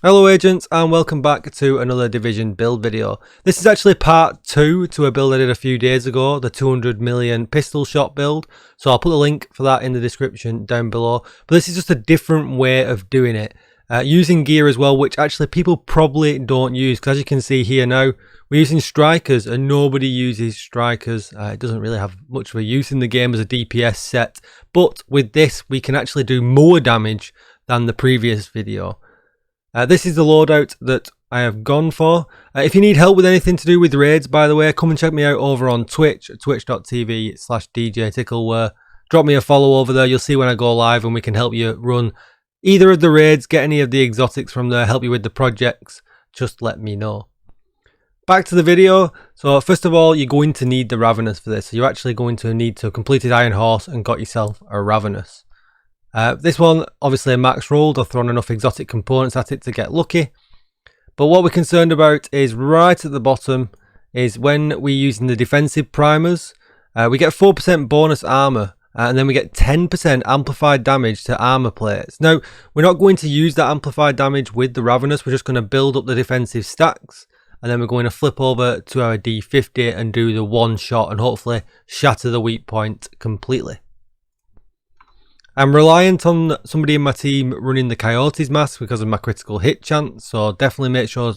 Hello agents, and welcome back to another Division build video. This is actually part 2 to a build I did a few days ago, the 200 million pistol shot build. So I'll put the link for that in the description down below. But this is just a different way of doing it. Using gear as well, which actually people probably don't use. Because as you can see here now, we're using strikers and nobody uses strikers. It doesn't really have much of a use in the game as a DPS set. But with this, we can actually do more damage than the previous video. This is the loadout that I have gone for. If you need help with anything to do with raids, by the way, come and check me out over on Twitch, twitch.tv/DJTICKLE, where drop me a follow over there. You'll see when I go live and we can help you run either of the raids, get any of the exotics from there, help you with the projects. Just let me know. Back to the video. So first of all, you're going to need the Ravenous for this. So you're actually going to need to have completed Iron Horse and got yourself a Ravenous. This one, obviously max rolled or thrown enough exotic components at it to get lucky. But what we're concerned about is right at the bottom is when we're using the defensive primers, we get 4% bonus armor and then we get 10% amplified damage to armor plates. Now, we're not going to use that amplified damage with the Ravenous. We're just going to build up the defensive stacks and then we're going to flip over to our D50 and do the one shot and hopefully shatter the weak point completely. I'm reliant on somebody in my team running the Coyotes mask because of my critical hit chance, so definitely make sure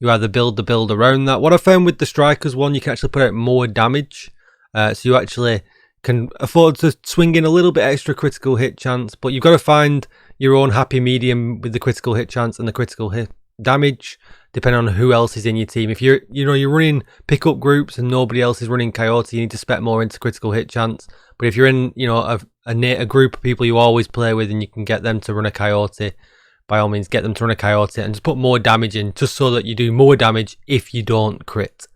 you either build the build around that. What I found with the Strikers one, you can actually put out more damage, so you actually can afford to swing in a little bit extra critical hit chance, but you've got to find your own happy medium with the critical hit chance and the critical hit damage, depending on who else is in your team. If you're running pickup groups and nobody else is running Coyote, you need to spec more into critical hit chance. But if you're in, a group of people you always play with and you can get them to run a Coyote, by all means get them to run a Coyote and just put more damage in, just so that you do more damage if you don't crit.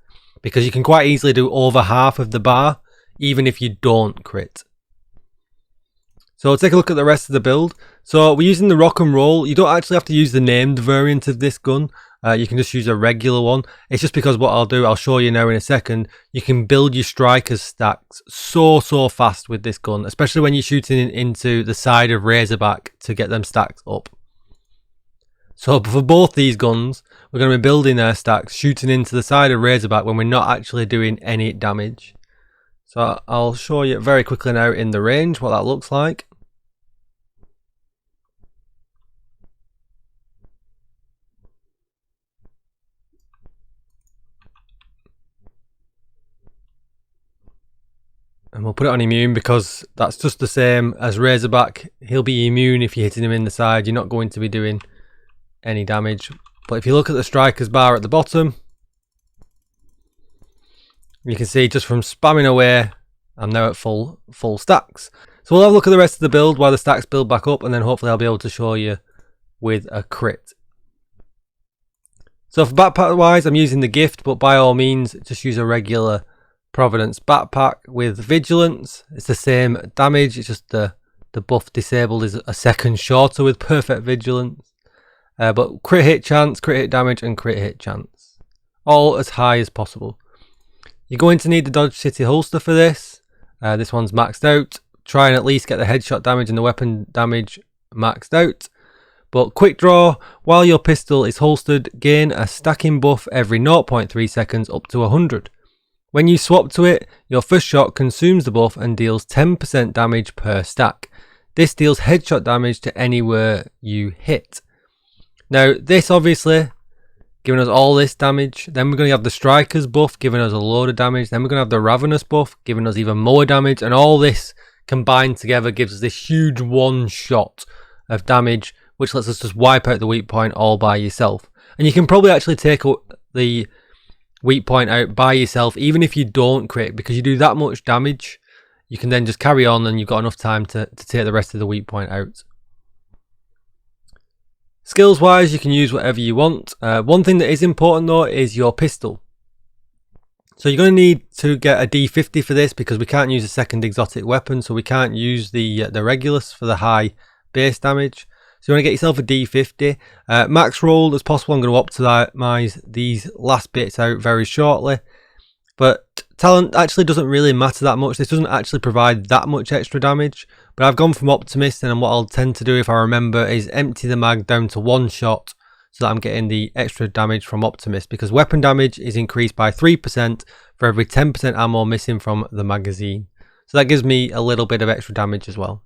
Because you can quite easily do over half of the bar, even if you don't crit. So take a look at the rest of the build. So we're using the rock and roll. You don't actually have to use the named variant of this gun. You can just use a regular one. It's just because what I'll do, I'll show you now in a second, you can build your strikers stacks so fast with this gun, especially when you're shooting into the side of Razorback to get them stacks up. So for both these guns, we're going to be building their stacks, shooting into the side of Razorback when we're not actually doing any damage. So I'll show you very quickly now in the range what that looks like. And we'll put it on immune because that's just the same as Razorback. He'll be immune if you're hitting him in the side. You're not going to be doing any damage. But if you look at the Strikers bar at the bottom, you can see just from spamming away, I'm now at full stacks. So we'll have a look at the rest of the build while the stacks build back up, and then hopefully I'll be able to show you with a crit. So for backpack wise, I'm using the gift, but by all means, just use a regular Providence backpack with vigilance. It's the same damage, it's just the buff disabled is a second shorter with perfect vigilance. But crit hit chance, crit hit damage and crit hit chance, all as high as possible. You're going to need the Dodge City holster for this. This one's maxed out. Try and at least get the headshot damage and the weapon damage maxed out. But quick draw, while your pistol is holstered, gain a stacking buff every 0.3 seconds up to 100. When you swap to it, your first shot consumes the buff and deals 10% damage per stack. This deals headshot damage to anywhere you hit. Now this obviously giving us all this damage. Then we're going to have the Strikers buff giving us a load of damage. Then we're going to have the Ravenous buff giving us even more damage. And all this combined together gives us this huge one shot of damage, which lets us just wipe out the weak point all by yourself. And you can probably actually take the weak point out by yourself even if you don't crit, because you do that much damage, you can then just carry on and you've got enough time to take the rest of the weak point out. Skills wise, you can use whatever you want. One thing that is important though is your pistol. So you're going to need to get a D50 for this because we can't use a second exotic weapon, so we can't use the Regulus for the high base damage. So you want to get yourself a D50. Max rolled as possible. I'm going to optimize these last bits out very shortly. But talent actually doesn't really matter that much. This doesn't actually provide that much extra damage. But I've gone from Optimist, and what I'll tend to do if I remember is empty the mag down to one shot so that I'm getting the extra damage from Optimus, because weapon damage is increased by 3% for every 10% ammo missing from the magazine. So that gives me a little bit of extra damage as well.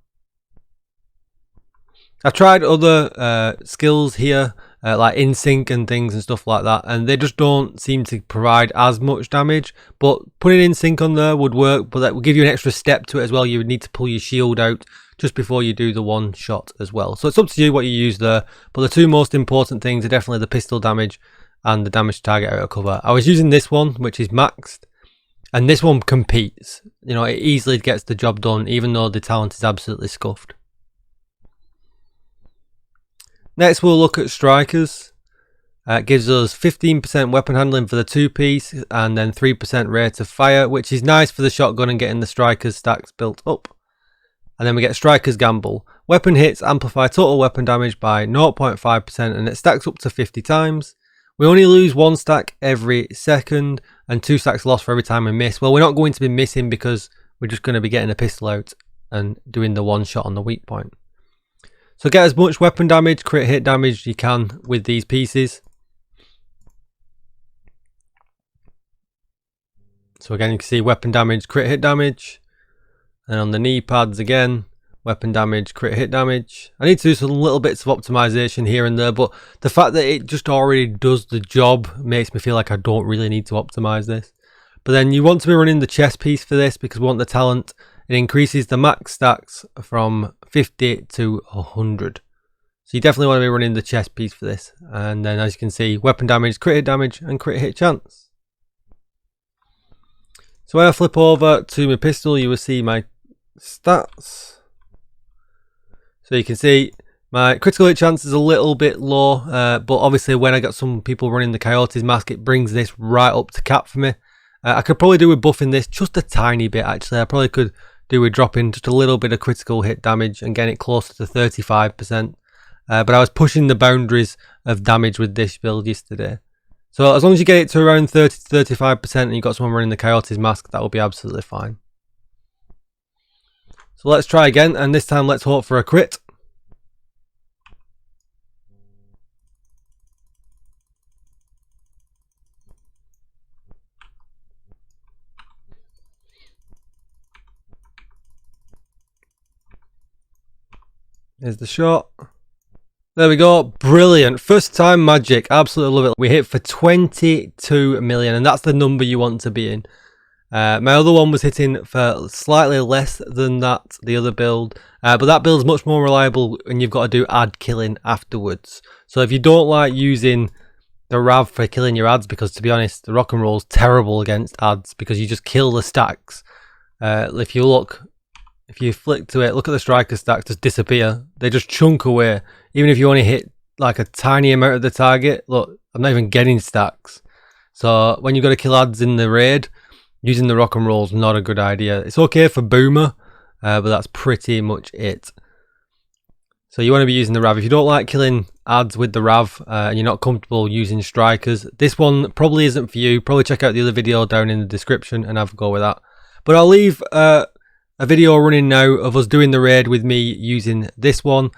I've tried other skills here, like in sync and things and stuff like that, and they just don't seem to provide as much damage. But putting in sync on there would work, but that will give you an extra step to it as well. You would need to pull your shield out just before you do the one shot as well. So it's up to you what you use there, but the two most important things are definitely the pistol damage and the damage to target out of cover. I was using this one, which is maxed, and this one competes. You know, it easily gets the job done, even though the talent is absolutely scuffed. Next we'll look at strikers. It gives us 15% weapon handling for the 2-piece and then 3% rate of fire, which is nice for the shotgun and getting the strikers stacks built up. And then we get strikers gamble. Weapon hits amplify total weapon damage by 0.5% and it stacks up to 50 times. We only lose 1 stack every second and 2 stacks lost for every time we miss. Well, we're not going to be missing because we're just going to be getting a pistol out and doing the one shot on the weak point. So get as much weapon damage, crit hit damage you can with these pieces. So again, you can see weapon damage, crit hit damage. And on the knee pads again, weapon damage, crit hit damage. I need to do some little bits of optimization here and there, but the fact that it just already does the job makes me feel like I don't really need to optimize this. But then you want to be running the chest piece for this because we want the talent. It increases the max stacks from 50 to 100. So you definitely want to be running the chest piece for this. And then as you can see, weapon damage, crit hit damage and crit hit chance. So when I flip over to my pistol, you will see my stats. So you can see my critical hit chance is a little bit low, but obviously when I got some people running the Coyote's mask, it brings this right up to cap for me. I could probably do with buffing this just a tiny bit actually. I probably could do with dropping just a little bit of critical hit damage and getting it closer to 35%. But I was pushing the boundaries of damage with this build yesterday. So as long as you get it to around 30 to 35% and you've got someone running the Coyote's mask, that will be absolutely fine. So let's try again, and this time let's hope for a crit. Here's the shot. There we go. Brilliant. First time magic. Absolutely love it. We hit for 22 million, and that's the number you want to be in. My other one was hitting for slightly less than that, the other build. But that build's much more reliable and you've got to do ad killing afterwards. So if you don't like using the RAV for killing your ads, because to be honest, the rock and roll's terrible against ads because you just kill the stacks. If you flick to it, look at the striker stacks just disappear. They just chunk away. Even if you only hit like a tiny amount of the target, look, I'm not even getting stacks. So when you've got to kill ads in the raid, using the rock and roll is not a good idea. It's okay for Boomer, but that's pretty much it. So you want to be using the RAV. If you don't like killing ads with the RAV and you're not comfortable using strikers, this one probably isn't for you. Probably check out the other video down in the description and have a go with that. But I'll leave a video running now of us doing the raid with me using this one,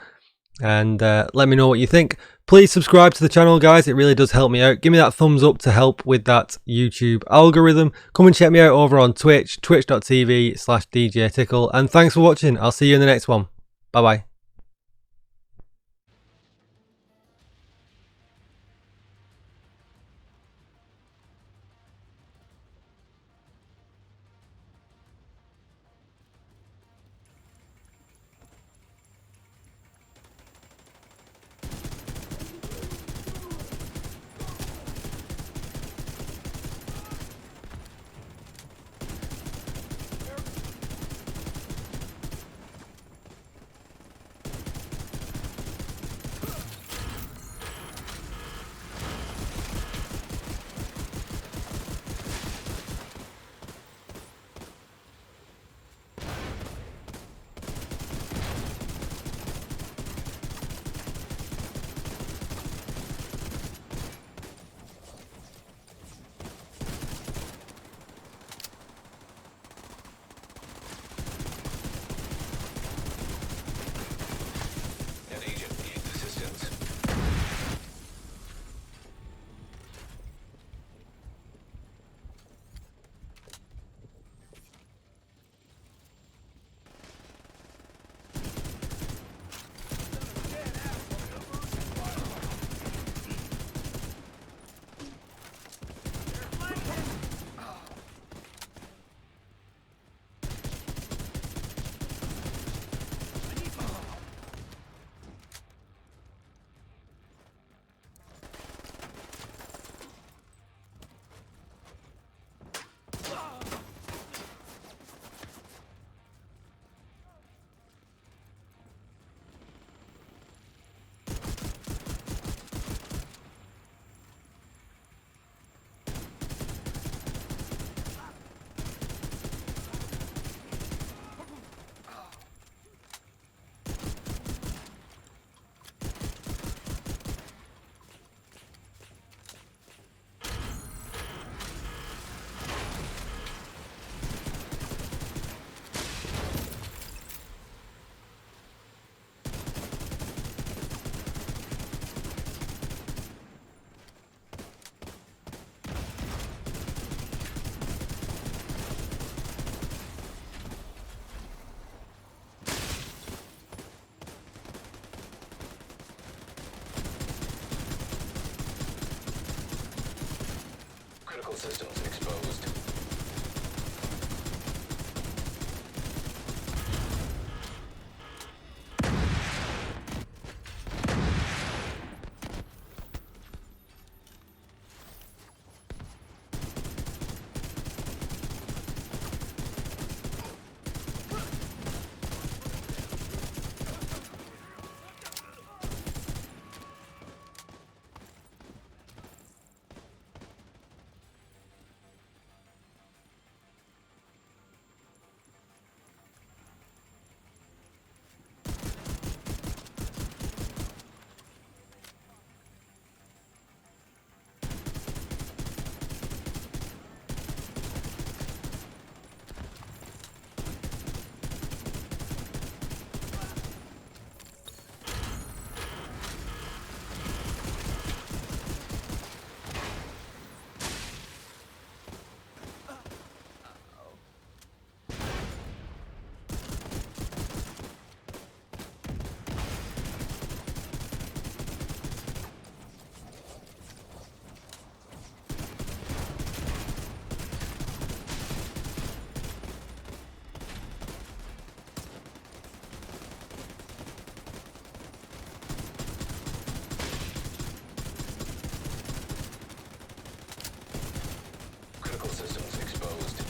and let me know what you think. Please subscribe to the channel, guys. It really does help me out. Give me that thumbs up to help with that YouTube algorithm. Come and check me out over on Twitch, twitch.tv/DJTICKLE, and thanks for watching. I'll see you in the next one. Bye bye. Critical systems exposed. Critical systems exposed.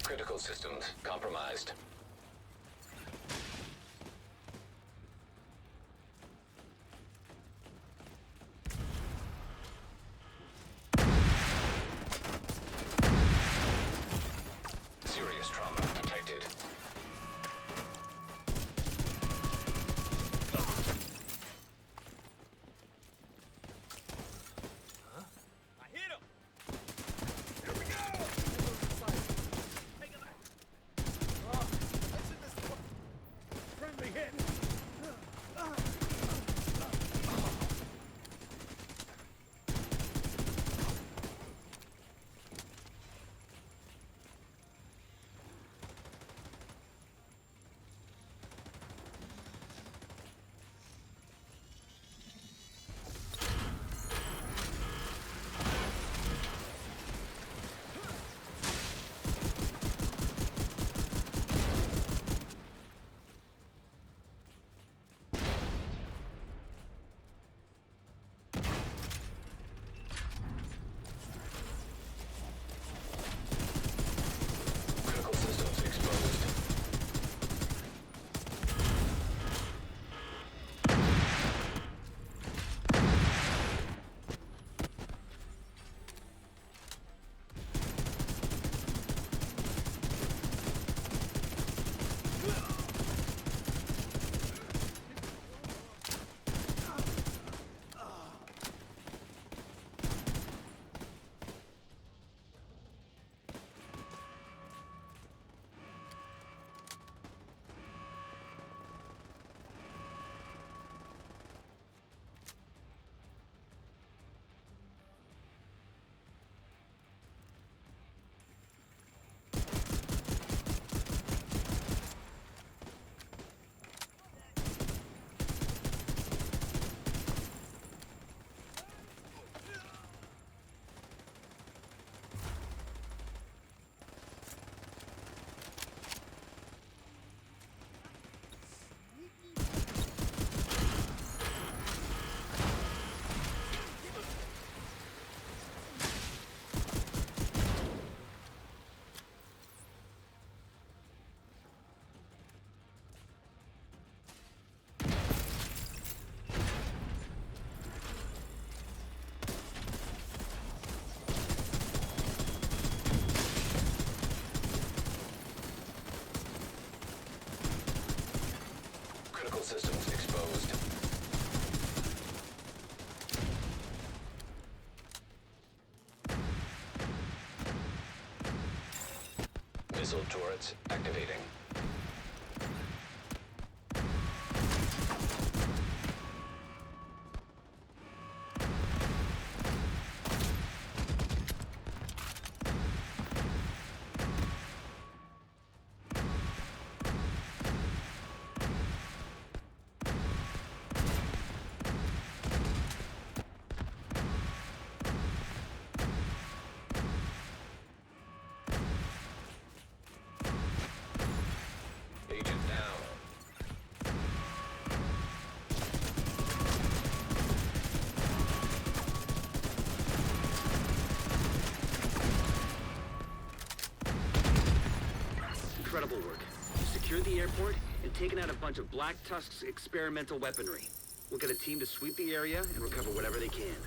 Critical systems compromised. Serious trauma detected. Critical systems exposed. Critical systems exposed. Missile turrets activating. double work. Secure the airport and taken out a bunch of Black Tusk's experimental weaponry. We'll get a team to sweep the area and recover whatever they can.